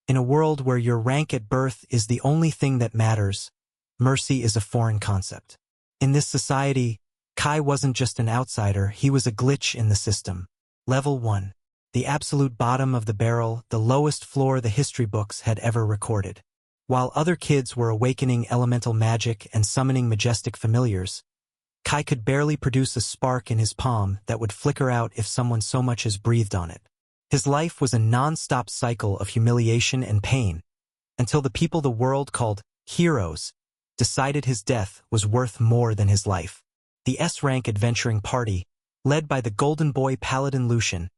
In a world where your rank at birth is the only thing that matters, mercy is a foreign concept. In this society, Kai wasn't just an outsider, he was a glitch in the system. Level 1. The absolute bottom of the barrel, the lowest floor the history books had ever recorded. While other kids were awakening elemental magic and summoning majestic familiars, Kai could barely produce a spark in his palm that would flicker out if someone so much as breathed on it. His life was a non-stop cycle of humiliation and pain, until the people the world called heroes decided his death was worth more than his life. The S-Rank adventuring party, led by the golden boy paladin Lucian,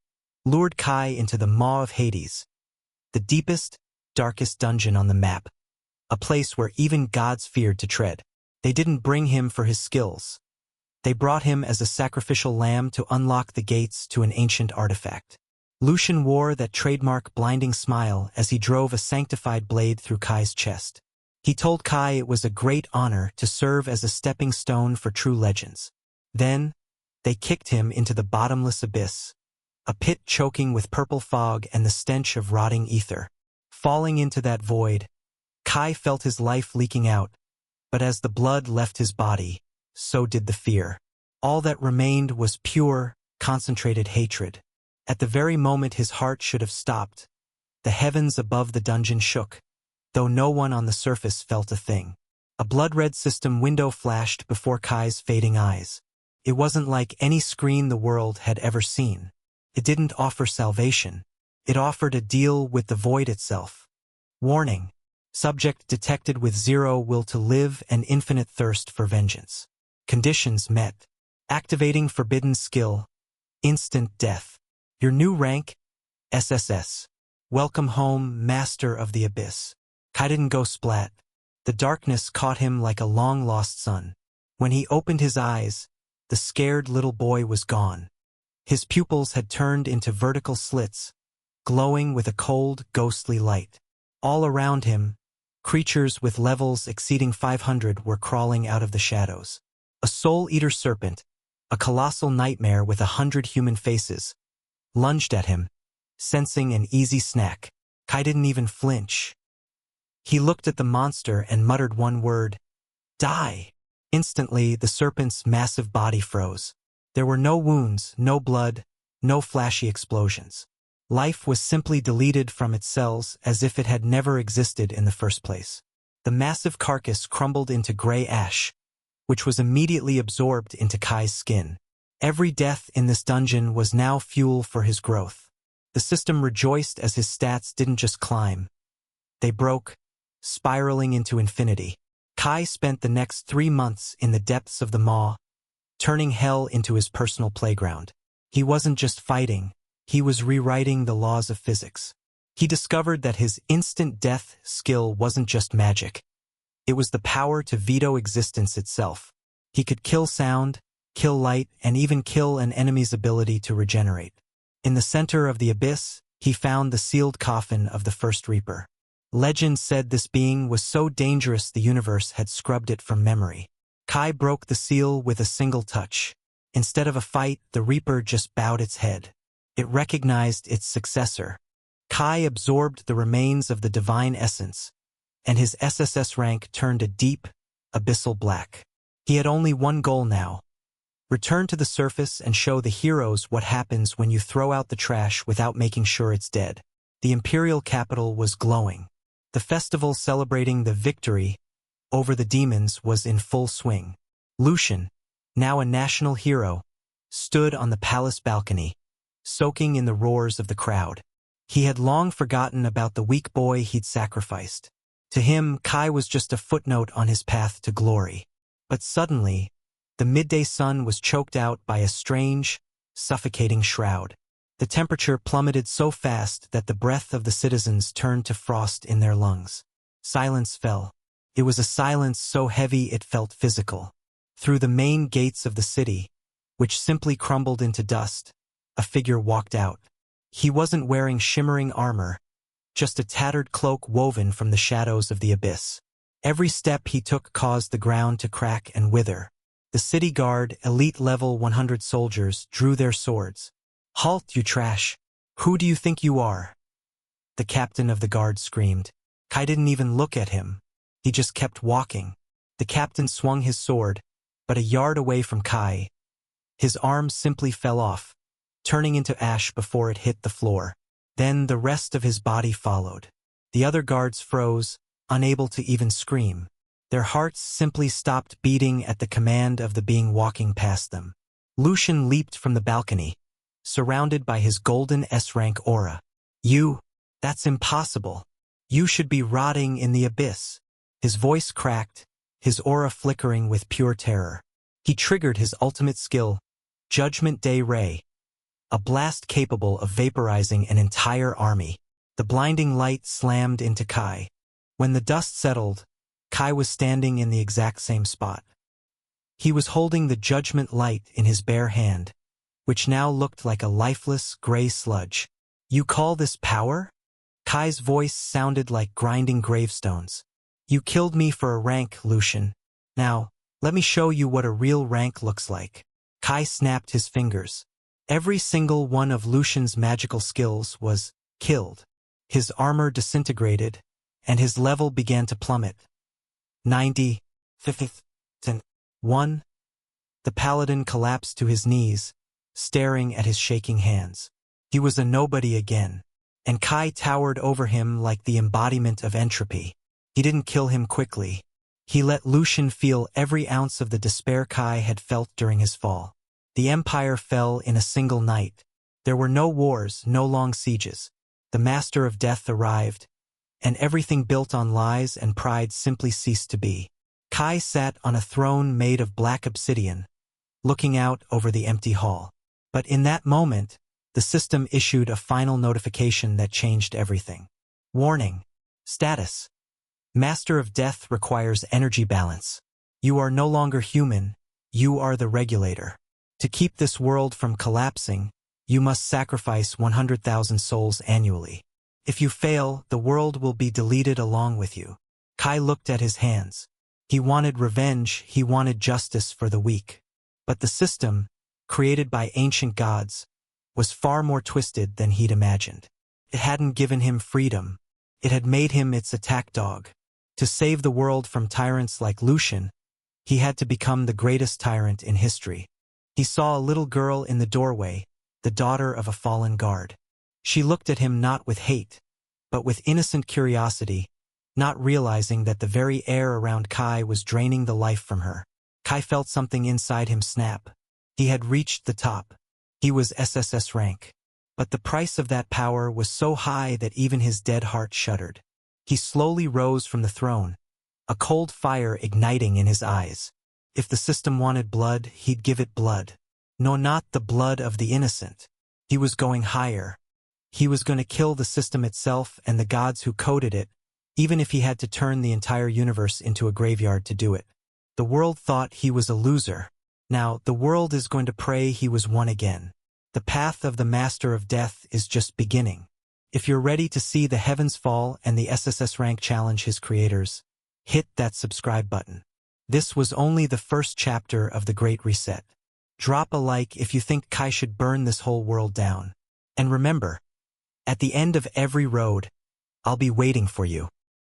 lured Kai into the maw of Hades, the deepest, darkest dungeon on the map, a place where even gods feared to tread. They didn't bring him for his skills. They brought him as a sacrificial lamb to unlock the gates to an ancient artifact. Lucian wore that trademark blinding smile as he drove a sanctified blade through Kai's chest. He told Kai it was a great honor to serve as a stepping stone for true legends. Then, they kicked him into the bottomless abyss, a pit choking with purple fog and the stench of rotting ether. Falling into that void, Kai felt his life leaking out, but as the blood left his body, so did the fear. All that remained was pure, concentrated hatred. At the very moment his heart should have stopped, the heavens above the dungeon shook, though no one on the surface felt a thing. A blood-red system window flashed before Kai's fading eyes. It wasn't like any screen the world had ever seen. It didn't offer salvation. It offered a deal with the void itself. Warning: subject detected with 0 will to live and infinite thirst for vengeance. Conditions met. Activating forbidden skill. Instant death. Your new rank? SSS. Welcome home, Master of the Abyss. Kai didn't go splat. The darkness caught him like a long-lost sun. When he opened his eyes, the scared little boy was gone. His pupils had turned into vertical slits, glowing with a cold, ghostly light. All around him, creatures with levels exceeding 500 were crawling out of the shadows. A soul-eater serpent, a colossal nightmare with 100 human faces, lunged at him, sensing an easy snack. Kai didn't even flinch. He looked at the monster and muttered one word: die. Instantly, the serpent's massive body froze. There were no wounds, no blood, no flashy explosions. Life was simply deleted from its cells as if it had never existed in the first place. The massive carcass crumbled into gray ash, which was immediately absorbed into Kai's skin. Every death in this dungeon was now fuel for his growth. The system rejoiced as his stats didn't just climb. They broke, spiraling into infinity. Kai spent the next 3 months in the depths of the maw, turning hell into his personal playground. He wasn't just fighting, he was rewriting the laws of physics. He discovered that his instant death skill wasn't just magic. It was the power to veto existence itself. He could kill sound, kill light, and even kill an enemy's ability to regenerate. In the center of the abyss, he found the sealed coffin of the first Reaper. Legend said this being was so dangerous the universe had scrubbed it from memory. Kai broke the seal with a single touch. Instead of a fight, the Reaper just bowed its head. It recognized its successor. Kai absorbed the remains of the divine essence, and his SSS rank turned a deep, abyssal black. He had only one goal now: return to the surface and show the heroes what happens when you throw out the trash without making sure it's dead. The imperial capital was glowing. The festival celebrating the victory over the demons was in full swing. Lucian, now a national hero, stood on the palace balcony, soaking in the roars of the crowd. He had long forgotten about the weak boy he'd sacrificed. To him, Kai was just a footnote on his path to glory. But suddenly, the midday sun was choked out by a strange, suffocating shroud. The temperature plummeted so fast that the breath of the citizens turned to frost in their lungs. Silence fell. It was a silence so heavy it felt physical. Through the main gates of the city, which simply crumbled into dust, a figure walked out. He wasn't wearing shimmering armor, just a tattered cloak woven from the shadows of the abyss. Every step he took caused the ground to crack and wither. The city guard, elite level 100 soldiers, drew their swords. "Halt, you trash! Who do you think you are?" the captain of the guard screamed. Kai didn't even look at him. He just kept walking. The captain swung his sword, but a yard away from Kai, his arm simply fell off, turning into ash before it hit the floor. Then the rest of his body followed. The other guards froze, unable to even scream. Their hearts simply stopped beating at the command of the being walking past them. Lucian leaped from the balcony, surrounded by his golden S-rank aura. That's impossible. You should be rotting in the abyss. His voice cracked, his aura flickering with pure terror. He triggered his ultimate skill, Judgment Day Ray, a blast capable of vaporizing an entire army. The blinding light slammed into Kai. When the dust settled, Kai was standing in the exact same spot. He was holding the judgment light in his bare hand, which now looked like a lifeless, gray sludge. You call this power? Kai's voice sounded like grinding gravestones. You killed me for a rank, Lucian. Now, let me show you what a real rank looks like. Kai snapped his fingers. Every single one of Lucian's magical skills was killed. His armor disintegrated, and his level began to plummet. 90, 50, 1. The paladin collapsed to his knees, staring at his shaking hands. He was a nobody again, and Kai towered over him like the embodiment of entropy. He didn't kill him quickly. He let Lucian feel every ounce of the despair Kai had felt during his fall. The empire fell in a single night. There were no wars, no long sieges. The Master of Death arrived, and everything built on lies and pride simply ceased to be. Kai sat on a throne made of black obsidian, looking out over the empty hall. But in that moment, the system issued a final notification that changed everything. Warning. Status. Master of Death requires energy balance. You are no longer human, you are the regulator. To keep this world from collapsing, you must sacrifice 100,000 souls annually. If you fail, the world will be deleted along with you. Kai looked at his hands. He wanted revenge, he wanted justice for the weak. But the system, created by ancient gods, was far more twisted than he'd imagined. It hadn't given him freedom. It had made him its attack dog. To save the world from tyrants like Lucian, he had to become the greatest tyrant in history. He saw a little girl in the doorway, the daughter of a fallen guard. She looked at him not with hate, but with innocent curiosity, not realizing that the very air around Kai was draining the life from her. Kai felt something inside him snap. He had reached the top. He was SSS rank. But the price of that power was so high that even his dead heart shuddered. He slowly rose from the throne, a cold fire igniting in his eyes. If the system wanted blood, he'd give it blood. No, not the blood of the innocent. He was going higher. He was going to kill the system itself and the gods who coded it, even if he had to turn the entire universe into a graveyard to do it. The world thought he was a loser. Now, the world is going to pray he was one again. The path of the Master of Death is just beginning. If you're ready to see the heavens fall and the SSS rank challenge his creators, hit that subscribe button. This was only the first chapter of the Great Reset. Drop a like if you think Kai should burn this whole world down. And remember, at the end of every road, I'll be waiting for you.